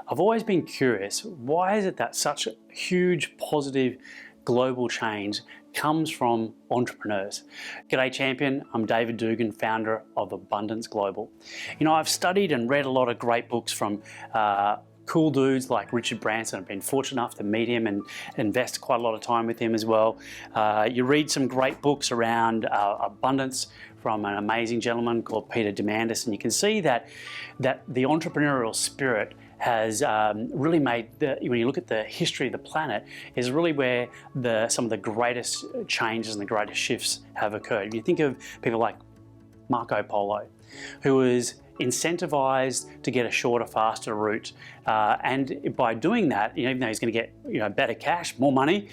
I've always been curious, why is it that such a huge positive global change comes from entrepreneurs? G'day champion, I'm David Dugan, founder of Abundance Global. I've studied and read a lot of great books from cool dudes like Richard Branson. I've been fortunate enough to meet him and invest quite a lot of time with him as well. You read some great books around abundance from an amazing gentleman called Peter Diamandis, and you can see that the entrepreneurial spirit has really made, when you look at the history of the planet, is really where some of the greatest changes and the greatest shifts have occurred. If you think of people like Marco Polo, who was incentivized to get a shorter, faster route, and by doing that, even though he's going to get better cash, more money,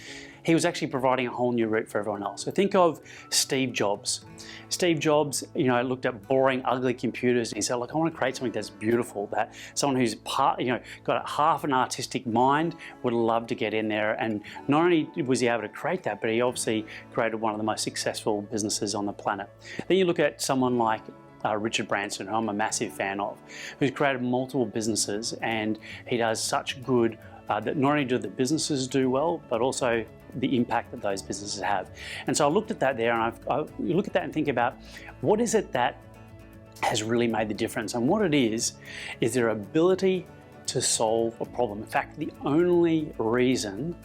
he was actually providing a whole new route for everyone else. So think of Steve Jobs. Steve Jobs, looked at boring, ugly computers and he said, look, I want to create something that's beautiful, that someone who's got a half an artistic mind would love to get in there. And not only was he able to create that, but he obviously created one of the most successful businesses on the planet. Then you look at someone like Richard Branson, who I'm a massive fan of, who's created multiple businesses, and he does such good that not only do the businesses do well, but also the impact that those businesses have. And so I looked at that there, and you look at that and think about what is it that has really made the difference. And what it is their ability to solve a problem. In fact, the only reason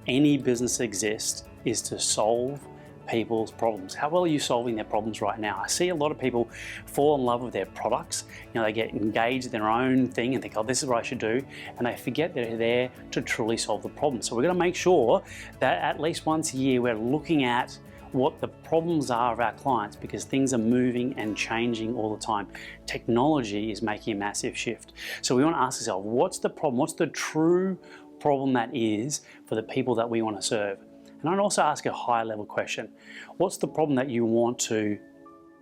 any business exists is to solve people's problems. How well are you solving their problems right now? I see a lot of people fall in love with their products. They get engaged in their own thing and think, oh, this is what I should do, and they forget that they're there to truly solve the problem. So we're going to make sure that at least once a year we're looking at what the problems are of our clients, because things are moving and changing all the time. Technology is making a massive shift. So we want to ask ourselves, what's the problem? What's the true problem that is for the people that we want to serve? And I'd also ask a higher level question. What's the problem that you want to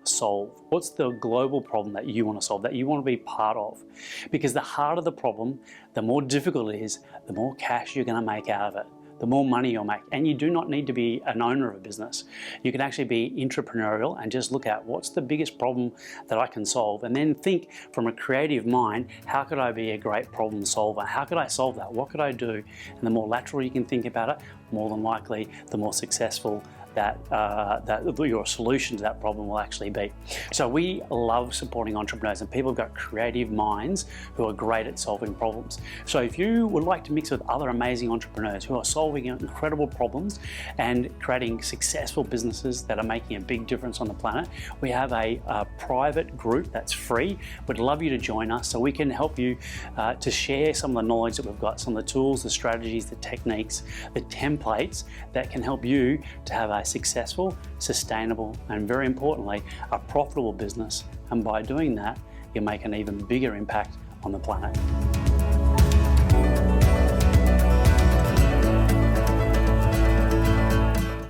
solve? What's the global problem that you want to solve, that you want to be part of? Because the harder the problem, the more difficult it is, the more cash you're going to make out of it, the more money you'll make. And you do not need to be an owner of a business. You can actually be entrepreneurial and just look at what's the biggest problem that I can solve, and then think from a creative mind, how could I be a great problem solver? How could I solve that? What could I do? And the more lateral you can think about it, more than likely, the more successful that your solution to that problem will actually be. So we love supporting entrepreneurs and people who've got creative minds who are great at solving problems. So if you would like to mix with other amazing entrepreneurs who are solving incredible problems and creating successful businesses that are making a big difference on the planet, we have a private group that's free. We'd love you to join us so we can help you to share some of the knowledge that we've got, some of the tools, the strategies, the techniques, the templates that can help you to have a successful, sustainable, and very importantly, a profitable business. And by doing that, you make an even bigger impact on the planet.